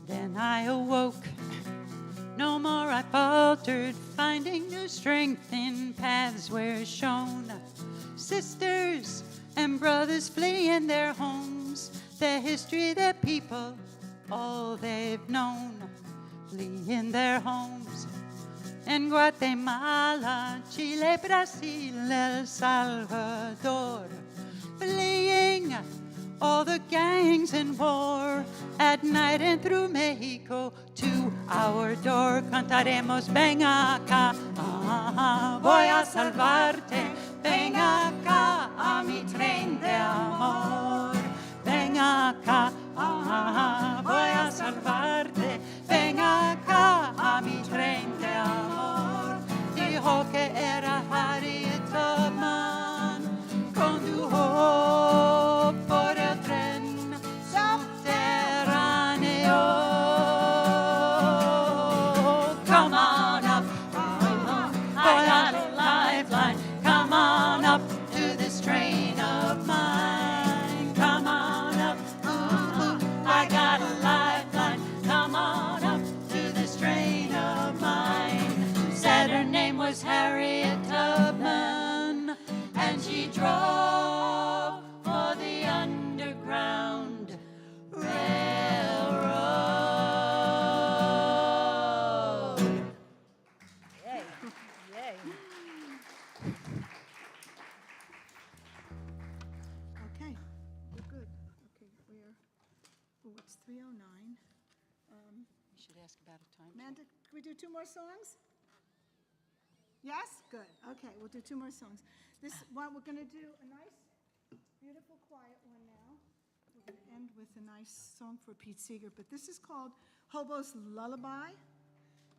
Then I awoke, no more I faltered, finding new strength in paths where shown. Sisters and brothers fleeing their homes, their history, their people, all they've known. Fleeing their homes in Guatemala, Chile, Brazil, El Salvador. Fleeing all the gangs in war, at night and through Mexico to our door. Cantaremos, ven acá, voy a salvarte. Ven acá a mi tren de amor. Ven acá, voy a salvarte. Ven acá a mi tren de amor. Dijo que era Harriet Tubman, condujo por el tren subterráneo. Come on up, I got a lifeline. Come on up to this train of mine. Come on up, I got a lifeline. Come on up to this train of mine. Said her name was Harriet Tubman, and she drove for the Underground Railroad. Yay. Yay. Okay, we're good. Okay, it's 3:09. You should ask about a time. Amanda, can we do two more songs? Yes? Good. Okay, we'll do two more songs. This one, we're going to do a nice, beautiful, quiet one now. We're going to end with a nice song for Pete Seeger, but this is called Hobo's Lullaby,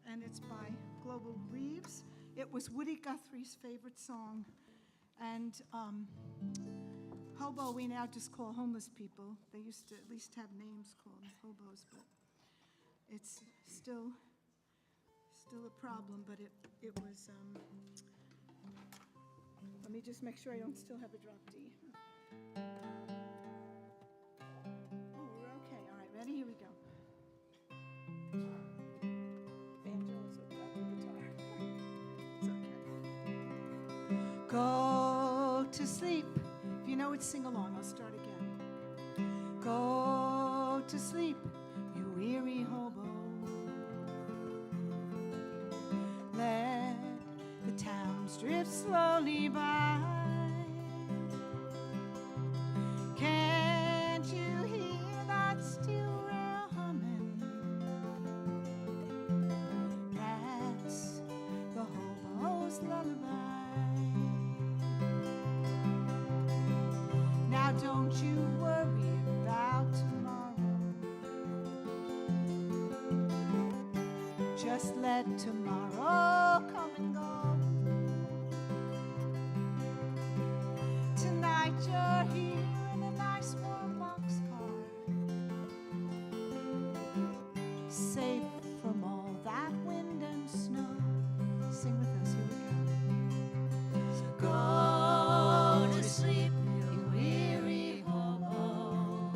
and it's by Global Reeves. It was Woody Guthrie's favorite song, and hobo we now just call homeless people. They used to at least have names called hobos, but it's still a problem, but it was, let me just make sure I don't still have a drop D. Oh, we're okay. All right, ready? Here we go. Banjo, also drop the guitar. It's okay. Go to sleep. If you know it, sing along. I'll start again. Go to sleep, you weary hobo. Let the towns drift slowly by. Can't you hear that steel rail humming? That's the hobo's lullaby. Now don't you worry about tomorrow. Just let tomorrow come and go. Tonight you're here in a nice warm boxcar, safe from all that wind and snow. Sing with us, here we go. So go to sleep, you weary hobo.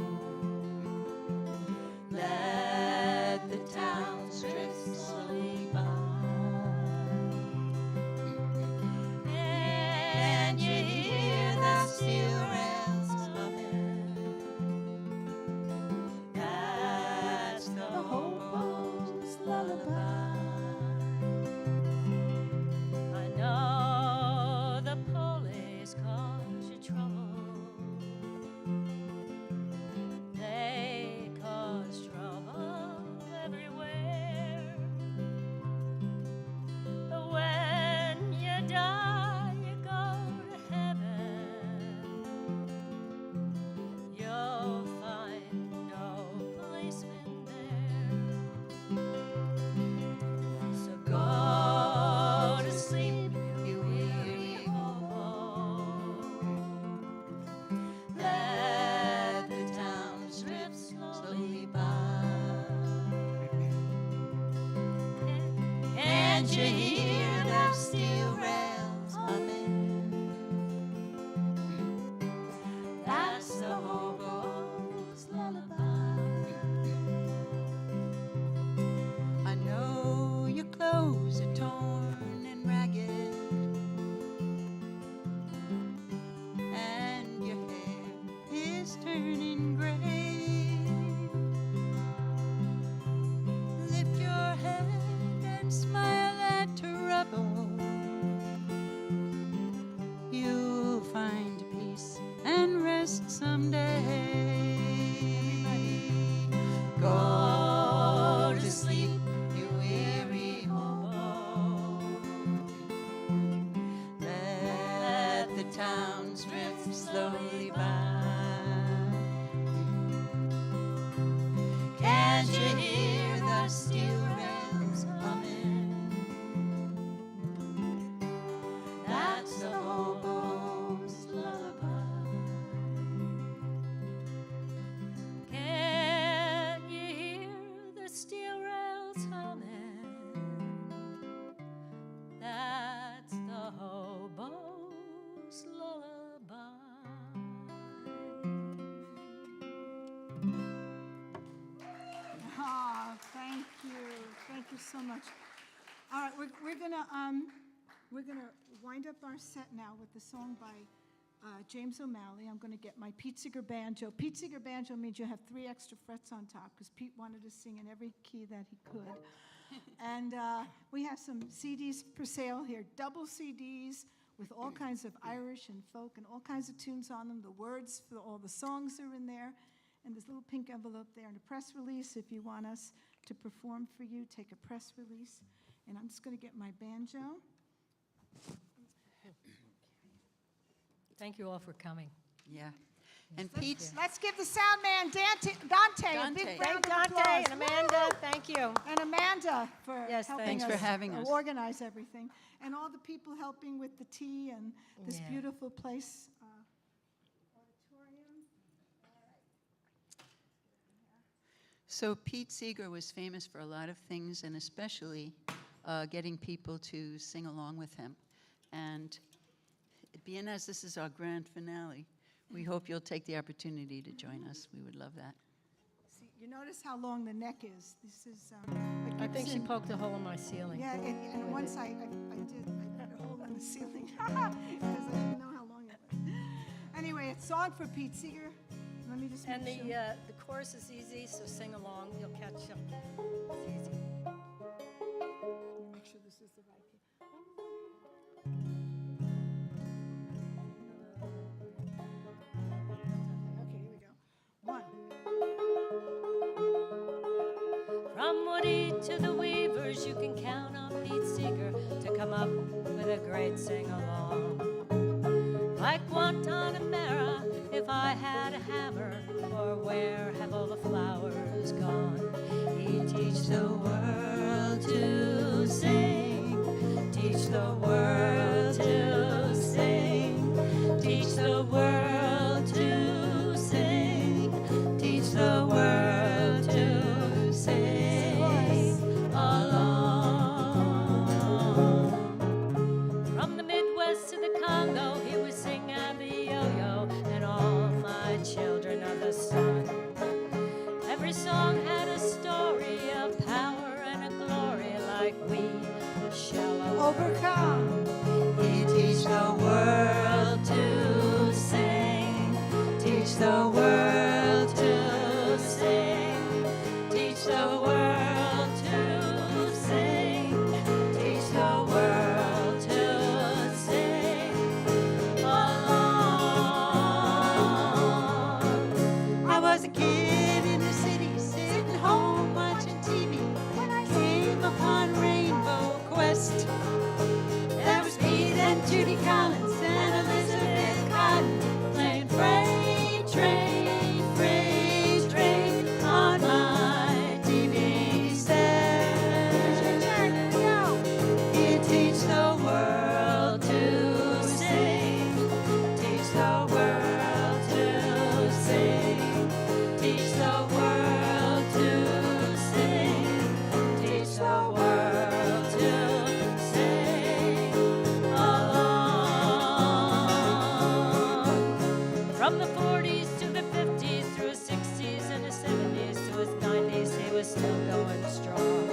Let the towns drift slowly by. And you hear the steel rails humming. That's the hobo's lullaby. I know the police cause you trouble. They cause trouble everywhere. But when you die, you go to heaven. You'll find no policeman there. So go to sleep, you weary hobo. Let the towns drift slowly by. And you hear the steel rails humming. That's the hobo's lullaby. I know your clothes are torn and ragged, and your hair is turning gray. Lift your head and smile at trouble. You'll find peace and rest someday. Go to sleep, you weary hobo. Let the towns drift slowly by. Can't you hear the steel rails humming? That's the hobo's lullaby. Can you hear the steel rails humming? That's the hobo's lullaby. Ah, thank you. Thank you so much. All right, we're gonna wind up our set now with the song by James O'Malley. I'm gonna get my Pete Seeger banjo. Pete Seeger banjo means you have 3 extra frets on top because Pete wanted to sing in every key that he could. And we have some CDs for sale here, double CDs with all kinds of Irish and folk and all kinds of tunes on them. The words for all the songs are in there. And this little pink envelope there and a press release if you want us to perform for you, take a press release. And I'm just going to get my banjo. Thank you all for coming. Yeah. And Pete's, Let's give the sound man Dante a big Dante. round of Dante applause. and Amanda, thank you. And Amanda for Yes, helping Thanks us for having us. organize everything. And all the people helping with the tea and this Yeah. beautiful place. Auditorium. So Pete Seeger was famous for a lot of things, and especially getting people to sing along with him. And being as this is our grand finale, we hope you'll take the opportunity to join us. We would love that. See, you notice how long the neck is. This is. I think she poked a hole in my ceiling. Yeah, and once I did. I put a hole in the ceiling because I didn't know how long it was. Anyway, it's song for Pete Seeger. Let me just And make sure. the chorus is easy, so sing along. You'll catch up. It's easy. Make sure this is the right key. Okay, here we go. One. From Woody to the Weavers, you can count on Pete Seeger to come up with a great sing-along. Like Guantanamera, if I had a hammer, or where have all the flowers gone? He'd teach the world to sing, teach the world to sing, teach the world to sing, teach the world to sing along. From the Midwest to the Congo, he would sing at the yo-yo, and all my children of the sun. Every song had a story, a power and a glory, like we shall Overcome. He teach the world to sing, teach the world to sing, teach the world to sing, teach the world to sing along. I was a kid in the city, sitting home watching TV, when I came upon Rainbow Quest. There was Pete and Judy Collins and Elizabeth Cotton playing freight train on my TV set. He'd teach the world to sing, teach the world to sing, teach the world to sing, teach the world to sing along. From the 40s to the 50s, through his 60s and his 70s to his 90s, he was still going strong.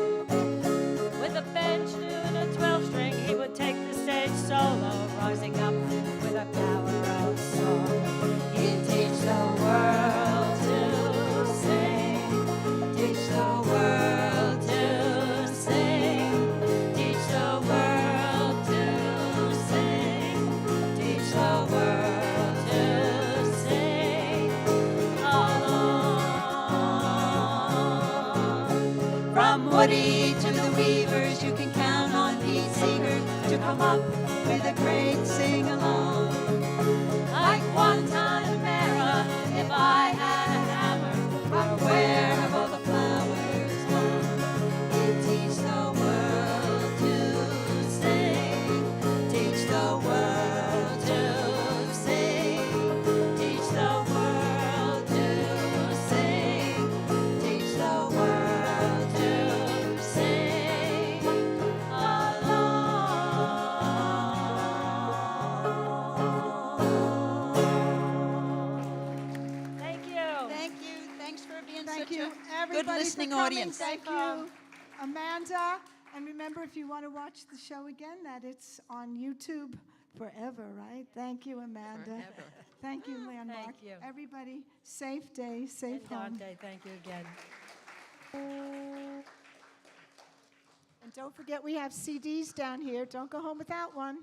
With a banjo and a 12-string, he would take the stage solo, rising up with a power of song. He'd teach the world to sing, teach the world to sing, teach the world to sing, teach the world to sing along. From Woody to the Weavers, you can count on Pete Seeger to come up with a great sing-along. Like Guantanamera, if I had a hammer, or where have all the flowers gone? He'd teach the world to sing, teach the world to sing, teach the world to sing, teach the world to sing along. Thank you. Thank you. Thanks for being Thank such you, a everybody, good listening for coming. audience. Thank you, Amanda. And remember, if you want to watch the show again, that it's on YouTube forever, right? Thank you, Amanda. Thank you, Landmark. Thank you. Everybody, safe day, safe And home. Dante, thank you again. And don't forget, we have CDs down here. Don't go home without one.